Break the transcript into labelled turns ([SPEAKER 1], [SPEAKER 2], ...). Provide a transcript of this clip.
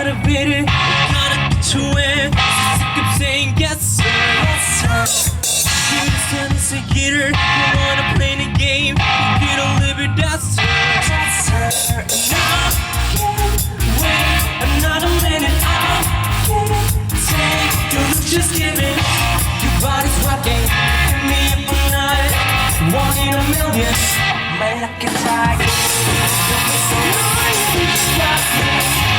[SPEAKER 1] motivated, gotta get you in. Sick of saying yes sir, yes sir. You just turn this a getter, you wanna play the game. You get a little bit yes sir, yes sir. And I can't wait another minute. I can't take your look, just give it. Your body's rocking, give me up all night. One in a million, my lucky tiger. Don't be so annoying, just rock me.